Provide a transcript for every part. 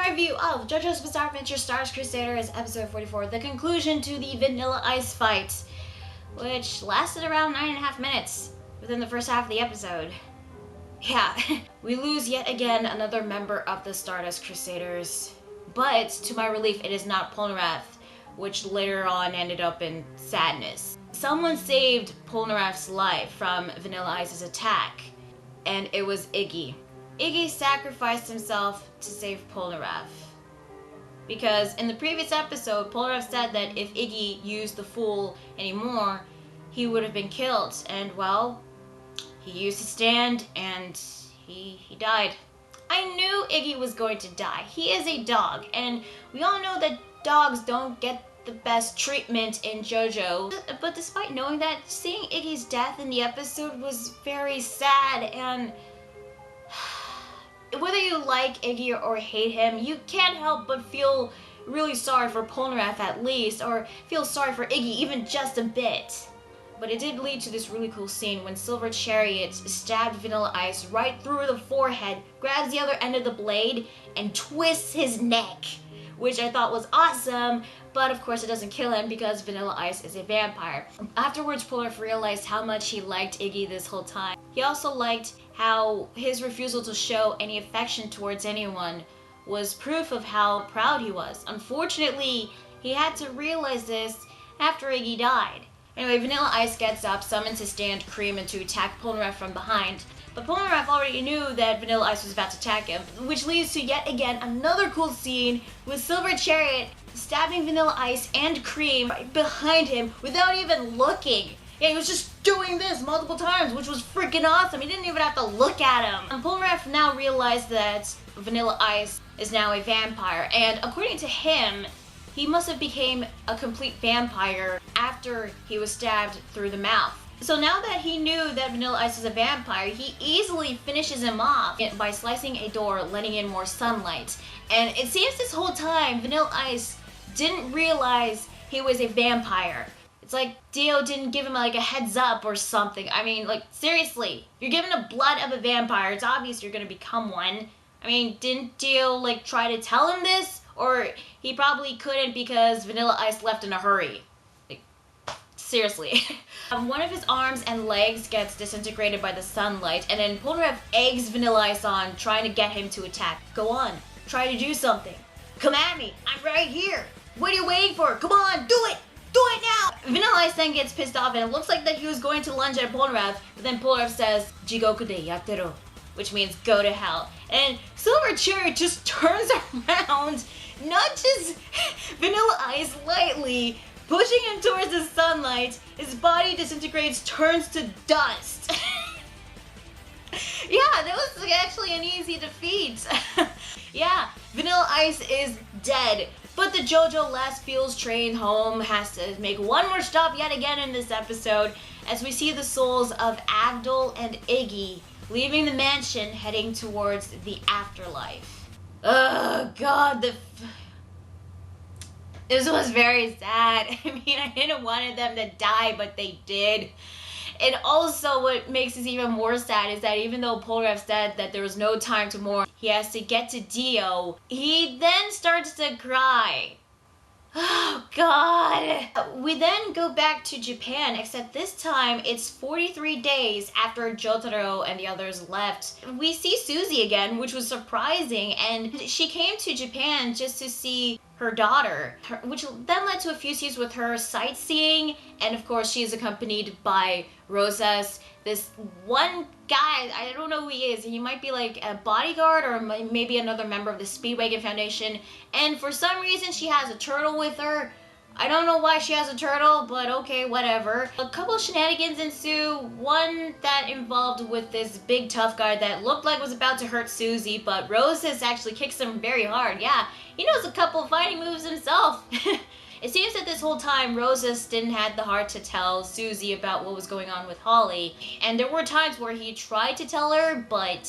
my review of JoJo's Bizarre Adventure Stardust Crusaders episode 44, the conclusion to the Vanilla Ice fight, which lasted around 9.5 minutes within the first half of the episode. Yeah, we lose yet again another member of the Stardust Crusaders, but to my relief it is not Polnareff, which later on ended up in sadness. Someone saved Polnareff's life from Vanilla Ice's attack, and it was Iggy. Iggy sacrificed himself to save Polnareff. Because in the previous episode, Polnareff said that if Iggy used the Fool anymore, he would have been killed. And well, he used his stand and he died. I knew Iggy was going to die. He is a dog, and we all know that dogs don't get the best treatment in JoJo. But despite knowing that, seeing Iggy's death in the episode was very sad, and whether you like Iggy or hate him, you can't help but feel really sorry for Polnareff at least, or feel sorry for Iggy even just a bit. But it did lead to this really cool scene when Silver Chariot stabbed Vanilla Ice right through the forehead, grabs the other end of the blade, and twists his neck, which I thought was awesome, but of course it doesn't kill him because Vanilla Ice is a vampire. Afterwards, Polnareff realized how much he liked Iggy this whole time. He also liked how his refusal to show any affection towards anyone was proof of how proud he was. Unfortunately, he had to realize this after Iggy died. Anyway, Vanilla Ice gets up, summons his stand Cream to attack Polnareff from behind. But Polnareff already knew that Vanilla Ice was about to attack him, which leads to yet again another cool scene with Silver Chariot stabbing Vanilla Ice and Cream right behind him without even looking. Yeah, he was just doing this multiple times, which was freaking awesome. He didn't even have to look at him. And Polnareff now realized that Vanilla Ice is now a vampire, and according to him, he must have became a complete vampire after he was stabbed through the mouth. So now that he knew that Vanilla Ice is a vampire, he easily finishes him off by slicing a door, letting in more sunlight. And it seems this whole time, Vanilla Ice didn't realize he was a vampire. It's like DIO didn't give him like a heads up or something. I mean, like, seriously, you're given the blood of a vampire, it's obvious you're gonna become one. I mean, didn't DIO like try to tell him this? Or he probably couldn't because Vanilla Ice left in a hurry. Like, seriously. One of his arms and legs gets disintegrated by the sunlight, and then Polnareff eggs Vanilla Ice on, trying to get him to attack. Go on, try to do something. Come at me, I'm right here. What are you waiting for? Come on, do it! Do it now! Vanilla Ice then gets pissed off, and it looks like that he was going to lunge at Polnareff, but then Polnareff says, Jigoku de yattero, which means go to hell. And Silver Chariot just turns around, nudges Vanilla Ice lightly, pushing him towards the sunlight. His body disintegrates, turns to dust. Yeah, that was actually an easy defeat. Yeah, Vanilla Ice is dead. But the JoJo Last Feels train home has to make one more stop yet again in this episode, as we see the souls of Avdol and Iggy leaving the mansion, heading towards the afterlife. Oh god, this was very sad. I mean, I didn't want them to die, but they did. And also, what makes this even more sad is that even though Polnareff said that there was no time to mourn, he has to get to DIO, he then starts to cry. Oh god. We then go back to Japan, except this time it's 43 days after Jotaro and the others left. We see Suzie again, which was surprising, and she came to Japan just to see her daughter, which then led to a few scenes with her sightseeing, and of course she's accompanied by Rosas, this one guy, I don't know who he is, he might be like a bodyguard or maybe another member of the Speedwagon Foundation, and for some reason she has a turtle with her. I don't know why she has a turtle, but okay, whatever. A couple of shenanigans ensue, one that involved with this big tough guy that looked like was about to hurt Suzie, but Rosas actually kicks him very hard. Yeah, he knows a couple of fighting moves himself. It seems that this whole time Rosas didn't have the heart to tell Suzie about what was going on with Holly, and there were times where he tried to tell her, but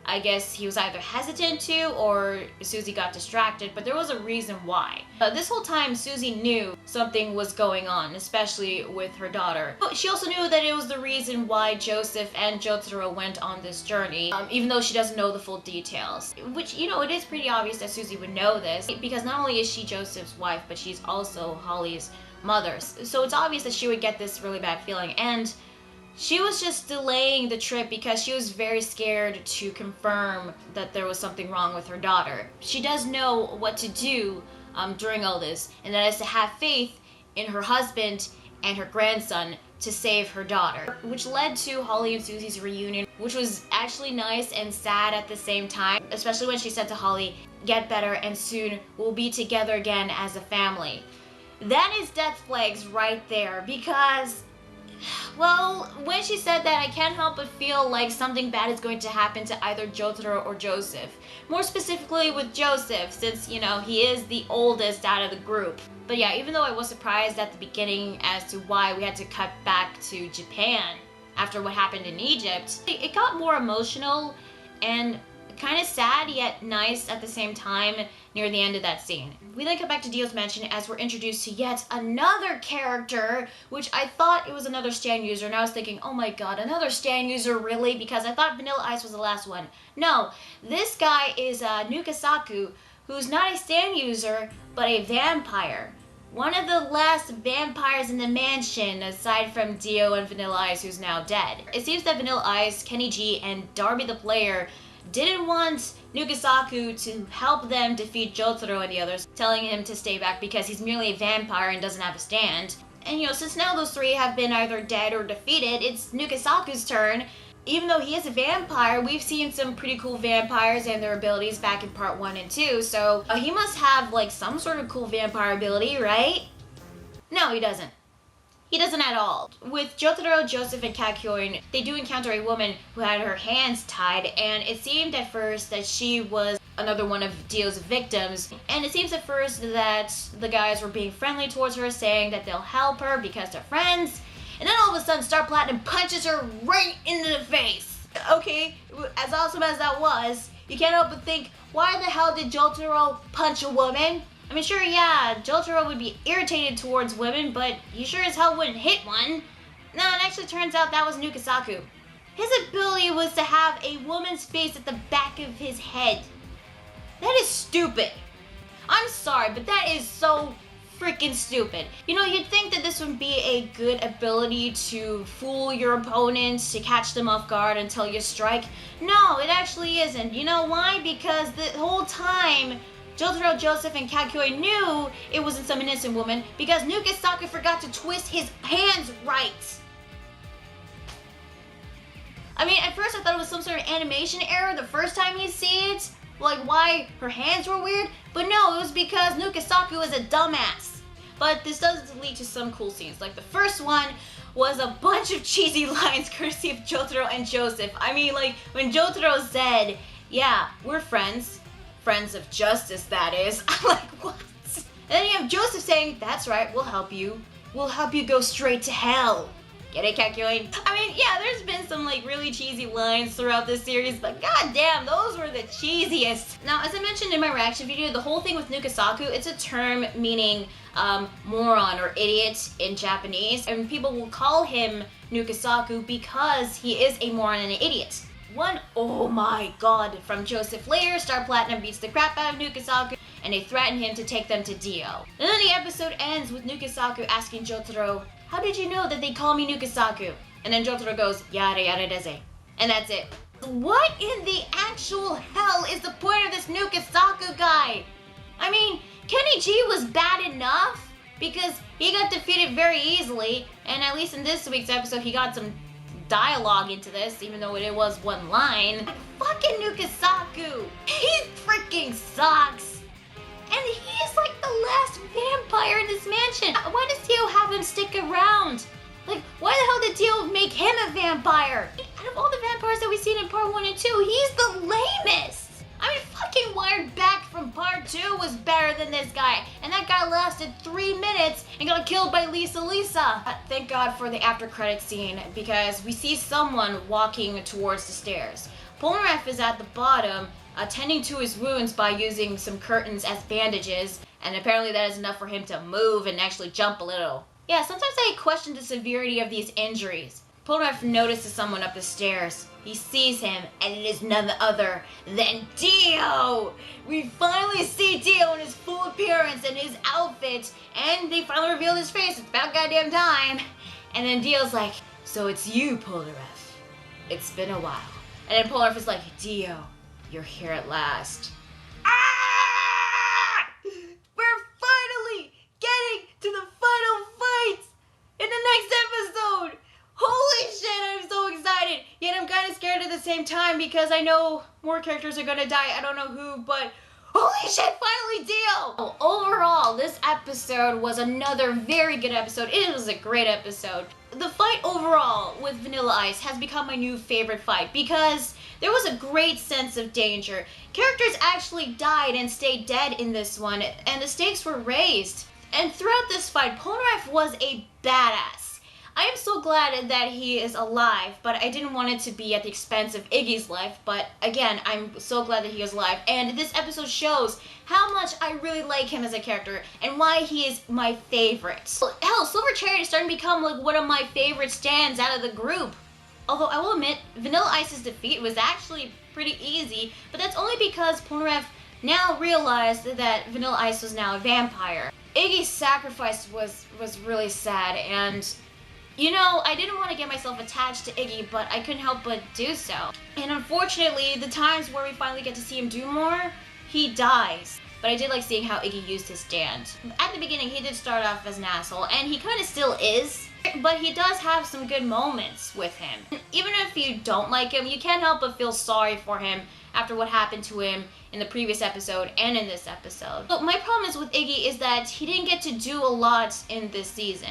I guess he was either hesitant to or Suzie got distracted, but there was a reason why. This whole time, Suzie knew something was going on, especially with her daughter. But she also knew that it was the reason why Joseph and Jotaro went on this journey, even though she doesn't know the full details. Which, you know, it is pretty obvious that Suzie would know this, because not only is she Joseph's wife, but she's also Holly's mother. So it's obvious that she would get this really bad feeling, and she was just delaying the trip because she was very scared to confirm that there was something wrong with her daughter. She does know what to do during all this, and that is to have faith in her husband and her grandson to save her daughter. Which led to Holly and Susie's reunion, which was actually nice and sad at the same time, especially when she said to Holly, "Get better and soon we'll be together again as a family." That is death flags right there, because well, when she said that, I can't help but feel like something bad is going to happen to either Jotaro or Joseph. More specifically with Joseph, since, you know, he is the oldest out of the group. But yeah, even though I was surprised at the beginning as to why we had to cut back to Japan after what happened in Egypt, it got more emotional and kind of sad yet nice at the same time near the end of that scene. We then come back to Dio's mansion as we're introduced to yet another character, which I thought it was another Stan user, and I was thinking, oh my god, another Stan user, really? Because I thought Vanilla Ice was the last one. No, this guy is Nukesaku, who's not a Stan user, but a vampire. One of the last vampires in the mansion, aside from Dio and Vanilla Ice, who's now dead. It seems that Vanilla Ice, Kenny G, and Darby the player didn't want Nukesaku to help them defeat Jotaro and the others, telling him to stay back because he's merely a vampire and doesn't have a stand. And, you know, since now those three have been either dead or defeated, it's Nukesaku's turn. Even though he is a vampire, we've seen some pretty cool vampires and their abilities back in part 1 and 2, so he must have, like, some sort of cool vampire ability, right? No, he doesn't. He doesn't at all. With Jotaro, Joseph, and Kakyoin, they do encounter a woman who had her hands tied, and it seemed at first that she was another one of Dio's victims. And it seems at first that the guys were being friendly towards her, saying that they'll help her because they're friends. And then all of a sudden, Star Platinum punches her right into the face. Okay, as awesome as that was, you can't help but think, why the hell did Jotaro punch a woman? I mean, sure, yeah, Jotaro would be irritated towards women, but he sure as hell wouldn't hit one. No, it actually turns out that was Nukesaku. His ability was to have a woman's face at the back of his head. That is stupid. I'm sorry, but that is so freaking stupid. You know, you'd think that this would be a good ability to fool your opponents, to catch them off guard until you strike. No, it actually isn't. You know why? Because the whole time, Jotaro, Joseph, and Kakyoin knew it wasn't some innocent woman because Nukesaku forgot to twist his hands right. I mean, at first I thought it was some sort of animation error the first time you see it, like why her hands were weird, but no, it was because Nukesaku is a dumbass. But this does lead to some cool scenes. Like the first one was a bunch of cheesy lines courtesy of Jotaro and Joseph. I mean, like when Jotaro said, yeah, we're friends. Friends of justice, that is. I'm like, what? And then you have Joseph saying, that's right, we'll help you. We'll help you go straight to hell. Get it, Kakyoin? I mean, yeah, there's been some like really cheesy lines throughout this series, but goddamn, those were the cheesiest. Now, as I mentioned in my reaction video, the whole thing with Nukesaku, it's a term meaning moron or idiot in Japanese, and people will call him Nukesaku because he is a moron and an idiot. One, oh my god, from Joseph later, Star Platinum beats the crap out of Nukesaku, and they threaten him to take them to Dio. And then the episode ends with Nukesaku asking Jotaro, how did you know that they call me Nukesaku? And then Jotaro goes, yada yada deze. And that's it. What in the actual hell is the point of this Nukesaku guy? I mean, Kenny G was bad enough because he got defeated very easily, and at least in this week's episode, he got some dialogue into this, even though it was one line. Fucking Nukesaku! He freaking sucks! And he is like the last vampire in this mansion! Why does Dio have him stick around? Like, why the hell did Dio make him a vampire? Out of all the vampires that we've seen in part 1 and 2, he's the lamest! I mean, fucking Wired Back from part 2 was better than this guy. And that guy lasted 3 minutes and got killed by Lisa. Thank God for the after credits scene because we see someone walking towards the stairs. Polnareff is at the bottom, tending to his wounds by using some curtains as bandages, and apparently that is enough for him to move and actually jump a little. Yeah, sometimes I question the severity of these injuries. Polnareff notices someone up the stairs. He sees him, and it is none other than DIO! We finally see DIO in his full appearance and his outfit, and they finally reveal his face. It's about goddamn time. And then DIO's like, so it's you, Polnareff. It's been a while. And then Polnareff is like, DIO, you're here at last. Ah! We're finally getting to the final fight in the next episode! Holy shit, I'm so excited! Yet I'm kind of scared at the same time because I know more characters are gonna die. I don't know who, but holy shit, finally DIO! Overall, this episode was another very good episode. It was a great episode. The fight overall with Vanilla Ice has become my new favorite fight because there was a great sense of danger. Characters actually died and stayed dead in this one, and the stakes were raised. And throughout this fight, Polnareff was a badass. I am so glad that he is alive, but I didn't want it to be at the expense of Iggy's life. But again, I'm so glad that he is alive. And this episode shows how much I really like him as a character and why he is my favorite. Hell, Silver Chariot is starting to become like one of my favorite stands out of the group. Although I will admit, Vanilla Ice's defeat was actually pretty easy, but that's only because Polnareff now realized that Vanilla Ice was now a vampire. Iggy's sacrifice was really sad, and you know, I didn't want to get myself attached to Iggy, but I couldn't help but do so. And unfortunately, the times where we finally get to see him do more, he dies. But I did like seeing how Iggy used his stand. At the beginning, he did start off as an asshole, and he kind of still is, but he does have some good moments with him. Even if you don't like him, you can't help but feel sorry for him after what happened to him in the previous episode and in this episode. But my problem is with Iggy is that he didn't get to do a lot in this season.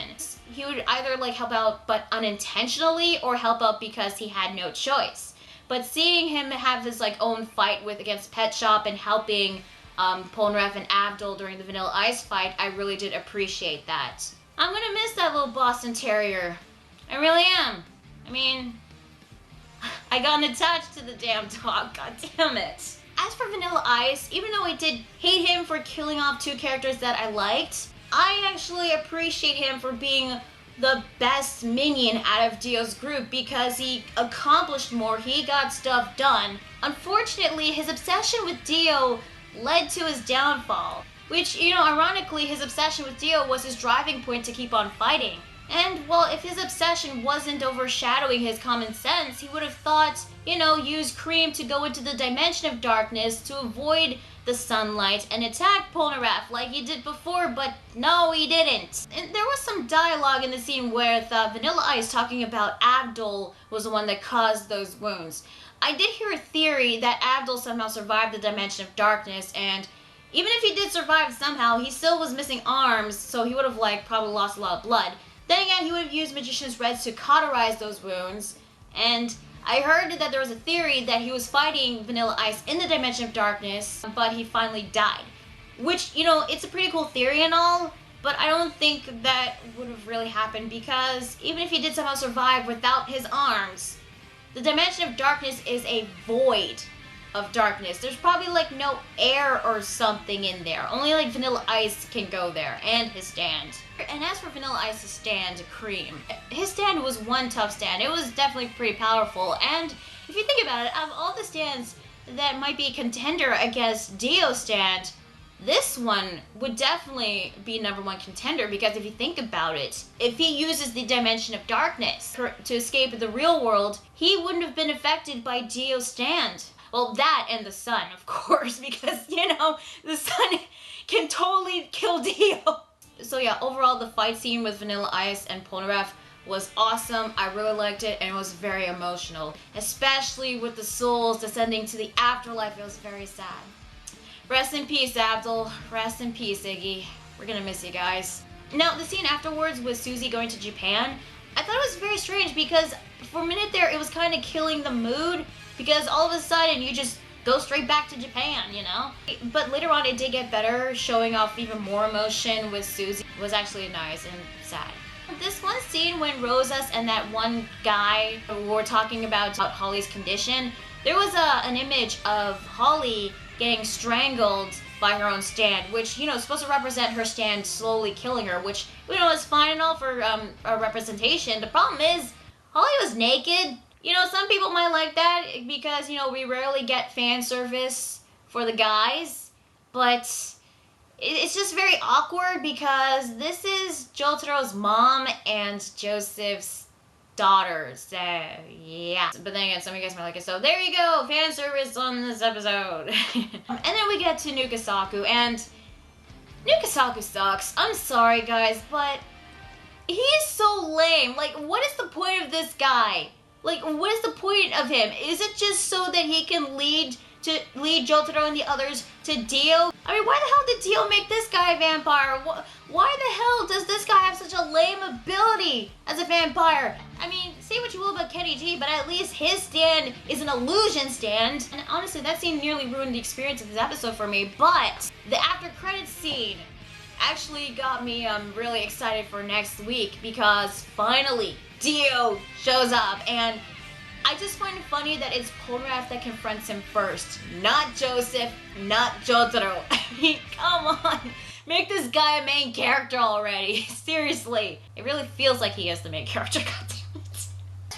He would either like help out but unintentionally or help out because he had no choice. But seeing him have his like own fight against Pet Shop and helping Polnareff and Avdol during the Vanilla Ice fight, I really did appreciate that. I'm gonna miss that little Boston Terrier. I really am. I mean, I got attached to the damn dog, god damn it. As for Vanilla Ice, even though I did hate him for killing off two characters that I liked, I actually appreciate him for being the best minion out of DIO's group because he accomplished more, he got stuff done. Unfortunately, his obsession with DIO led to his downfall, which, you know, ironically, his obsession with DIO was his driving point to keep on fighting. And, well, if his obsession wasn't overshadowing his common sense, he would have thought, you know, use Cream to go into the dimension of darkness to avoid the sunlight and attack Polnareff like he did before, but no, he didn't. And there was some dialogue in the scene with Vanilla Ice talking about Avdol was the one that caused those wounds. I did hear a theory that Avdol somehow survived the dimension of darkness, and even if he did survive somehow, he still was missing arms, so he would have like probably lost a lot of blood. Then again, he would have used Magician's Reds to cauterize those wounds, and I heard that there was a theory that he was fighting Vanilla Ice in the Dimension of Darkness, but he finally died. Which, you know, it's a pretty cool theory and all, but I don't think that would have really happened because even if he did somehow survive without his arms, the Dimension of Darkness is a void of darkness. There's probably like no air or something in there. Only like Vanilla Ice can go there, and his stand. And as for Vanilla Ice's stand, Cream, his stand was one tough stand. It was definitely pretty powerful, and if you think about it, out of all the stands that might be a contender against DIO's stand, this one would definitely be #1 contender because if you think about it, if he uses the Dimension of Darkness to escape the real world, he wouldn't have been affected by DIO's stand. Well, that and the sun, of course, because, you know, the sun can totally kill DIO. So yeah, overall, the fight scene with Vanilla Ice and Polnareff was awesome. I really liked it, and it was very emotional. Especially with the souls descending to the afterlife, it was very sad. Rest in peace, Avdol. Rest in peace, Iggy. We're gonna miss you guys. Now, the scene afterwards with Suzie going to Japan, I thought it was very strange because for a minute there, it was kind of killing the mood because all of a sudden you just go straight back to Japan, you know? But later on it did get better, showing off even more emotion with Suzie. It was actually nice and sad. This one scene when Rosas and that one guy were talking about Holly's condition, there was an image of Holly getting strangled by her own stand, which, you know, is supposed to represent her stand slowly killing her, which, you know, is fine and all for a representation. The problem is, Holly was naked. You know, some people might like that because, you know, we rarely get fan service for the guys, but it's just very awkward because this is Jotaro's mom and Joseph's daughter, so yeah. But then again, some of you guys might like it, so there you go, fan service on this episode. And then we get to Nukesaku, and Nukesaku sucks. I'm sorry guys, but he's so lame. Like, what is the point of this guy? Like, what is the point of him? Is it just so that he can lead Jotaro and the others to Dio? I mean, why the hell did Dio make this guy a vampire? Why the hell does this guy have such a lame ability as a vampire? I mean, say what you will about Kenny G, but at least his stand is an illusion stand. And honestly, that scene nearly ruined the experience of this episode for me, but the after credits scene actually got me really excited for next week because finally Dio shows up, and I just find it funny that it's Polnareff that confronts him first, not Joseph, not Jotaro. I mean, come on. Make this guy a main character already. Seriously. It really feels like he is the main character.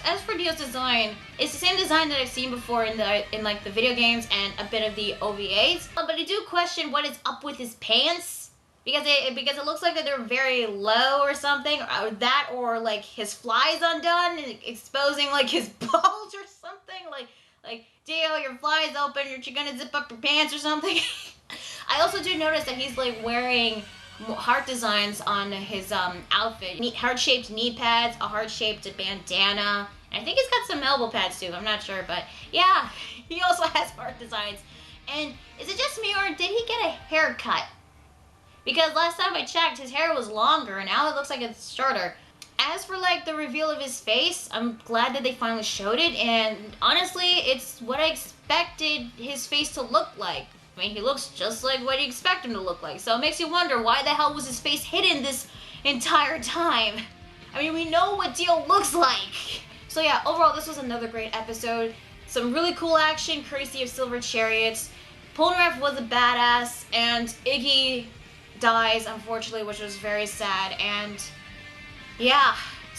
As for Dio's design, it's the same design that I've seen before in like the video games and a bit of the OVAs. But I do question what is up with his pants. Because it looks like that they're very low or something, or that, or like his fly's undone, exposing like his bulge or something. Like Dio, your fly's open, you're gonna zip up your pants or something. I also do notice that he's like wearing heart designs on his outfit, heart-shaped knee pads, a heart-shaped bandana. And I think he's got some elbow pads too. I'm not sure, but yeah, he also has heart designs. And is it just me, or did he get a haircut? Because last time I checked, his hair was longer, and now it looks like it's shorter. As for like the reveal of his face, I'm glad that they finally showed it, and honestly, it's what I expected his face to look like. I mean, he looks just like what you expect him to look like, so it makes you wonder why the hell was his face hidden this entire time? I mean, we know what Dio looks like. So yeah, overall, this was another great episode. Some really cool action, courtesy of Silver Chariots. Polnareff was a badass, and Iggy dies, unfortunately, which was very sad, and yeah,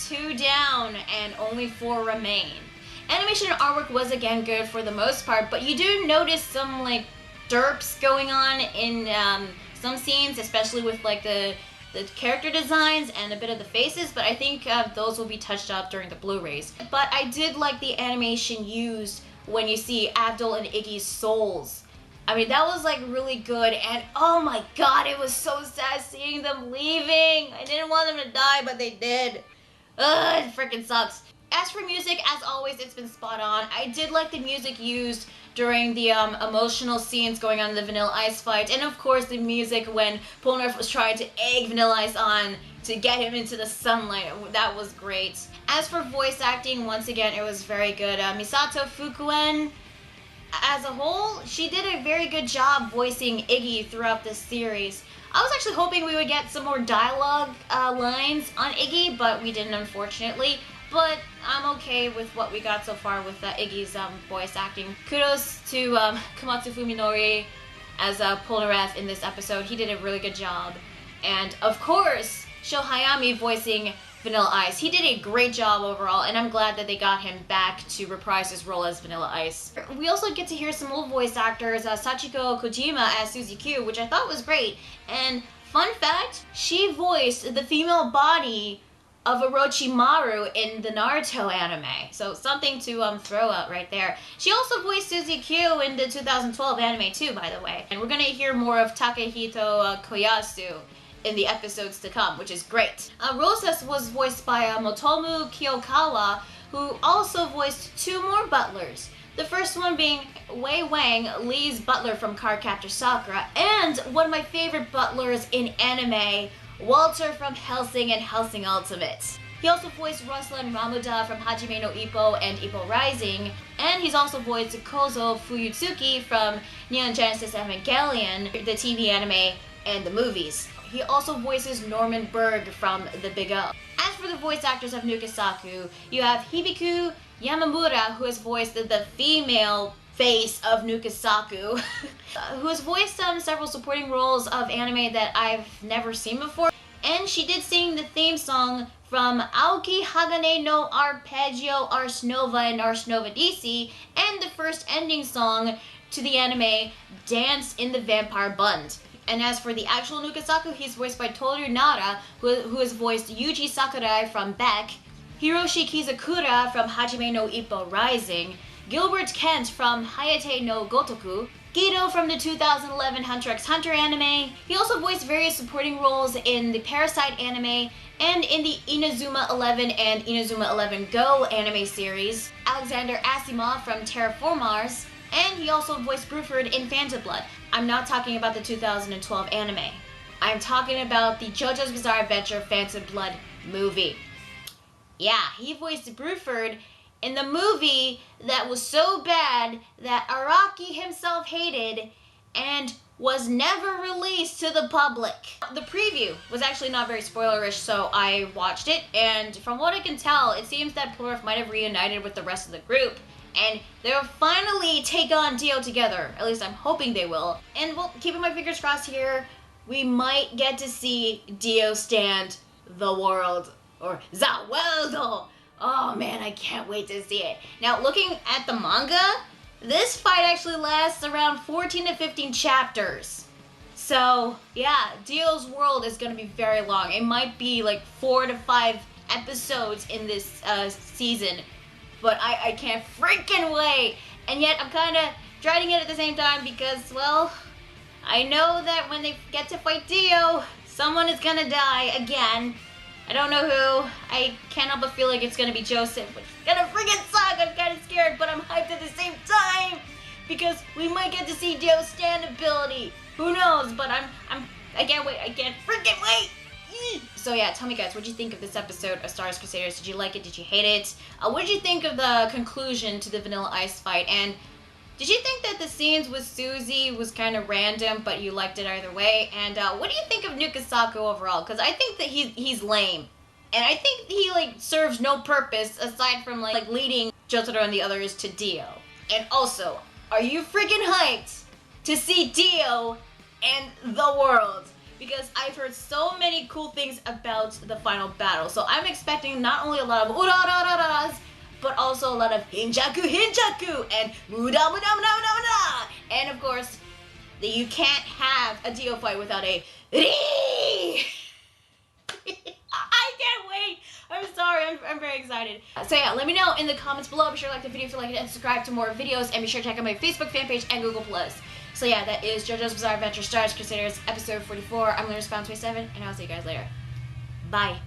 2 down and only 4 remain. Animation and artwork was again good for the most part, but you do notice some like derps going on in some scenes, especially with like the character designs and a bit of the faces, but I think those will be touched up during the Blu-rays. But I did like the animation used when you see Avdol and Iggy's souls. I mean, that was like really good, and oh my god, it was so sad seeing them leaving. I didn't want them to die, but they did. Ugh, it freaking sucks. As for music, as always, it's been spot on. I did like the music used during the emotional scenes going on in the Vanilla Ice fight, and of course the music when Polnareff was trying to egg Vanilla Ice on to get him into the sunlight. That was great. As for voice acting, once again, it was very good. Misato Fukuen, as a whole, she did a very good job voicing Iggy throughout this series. I was actually hoping we would get some more dialogue lines on Iggy, but we didn't, unfortunately. But I'm okay with what we got so far with Iggy's voice acting. Kudos to Komatsu Fuminori as Polnareff in this episode. He did a really good job. And of course, Sho Hayami voicing Vanilla Ice. He did a great job overall, and I'm glad that they got him back to reprise his role as Vanilla Ice. We also get to hear some old voice actors, Sachiko Kojima as Suzie Q, which I thought was great. And fun fact, she voiced the female body of Orochimaru in the Naruto anime. So something to throw out right there. She also voiced Suzie Q in the 2012 anime too, by the way. And we're gonna hear more of Takehito Koyasu in the episodes to come, which is great. Rosas was voiced by Motomu Kiyokawa, who also voiced 2 more butlers. The first one being Wei Wang, Lee's butler from Cardcaptor Sakura, and one of my favorite butlers in anime, Walter from Hellsing and Hellsing Ultimate. He also voiced Ruslan Ramuda from Hajime no Ippo and Ippo Rising, and he's also voiced Kozo Fuyutsuki from Neon Genesis Evangelion, the TV anime and the movies. He also voices Norman Berg from The Big O. As for the voice actors of Nukesaku, you have Hibiku Yamamura, who has voiced the female face of Nukesaku, who has voiced several supporting roles of anime that I've never seen before. And she did sing the theme song from Aoki Hagane no Arpeggio Ars Nova and Ars Nova DC, and the first ending song to the anime Dance in the Vampire Bund. And as for the actual Nukesaku, he's voiced by Toru Nara, who has voiced Yuji Sakurai from Beck, Hiroshi Kizakura from Hajime no Ippo Rising, Gilbert Kent from Hayate no Gotoku, Guido from the 2011 Hunter x Hunter anime. He also voiced various supporting roles in the Parasite anime and in the Inazuma 11 and Inazuma 11 Go anime series, Alexander Asimov from Terraformars, and he also voiced Bruford in Phantom Blood. I'm not talking about the 2012 anime. I'm talking about the JoJo's Bizarre Adventure Phantom Blood movie. Yeah, he voiced Bruford in the movie that was so bad that Araki himself hated and was never released to the public. The preview was actually not very spoilerish, so I watched it, and from what I can tell, it seems that Polnareff might have reunited with the rest of the group, and they'll finally take on DIO together. At least I'm hoping they will. And well, keeping my fingers crossed here, we might get to see DIO stand the world, or the world. Oh man, I can't wait to see it. Now, looking at the manga, this fight actually lasts around 14 to 15 chapters. So, yeah, DIO's world is gonna be very long. It might be like 4 to 5 episodes in this season, but I can't freaking wait. And yet, I'm kinda dreading it at the same time because, well, I know that when they get to fight DIO, someone is gonna die again. I don't know who. I can't help but feel like it's gonna be Joseph, which is gonna freaking suck. I'm kinda scared, but I'm hyped at the same time because we might get to see DIO's stand ability. Who knows? But I can't wait. I can't freaking wait. So yeah, tell me guys, what did you think of this episode of Stardust Crusaders? Did you like it? Did you hate it? What did you think of the conclusion to the Vanilla Ice fight? And did you think that the scenes with Suzie was kind of random, but you liked it either way? And what do you think of Nukesaku overall? Because I think that he's lame. And I think he, like, serves no purpose aside from, like leading Jotaro and the others to DIO. And also, are you freaking hyped to see DIO and the world? Because I've heard so many cool things about the final battle. So I'm expecting not only a lot of urarararas, but also a lot of hinjaku and muda. And of course, you can't have a DIO fight without a ri. I can't wait. I'm sorry, I'm very excited. So yeah, let me know in the comments below. Be sure to like the video if you like it and subscribe to more videos. And be sure to check out my Facebook fan page and Google+. So yeah, that is JoJo's Bizarre Adventure Stardust Crusaders episode 44. I'm Lunar Spawn 27, and I'll see you guys later. Bye.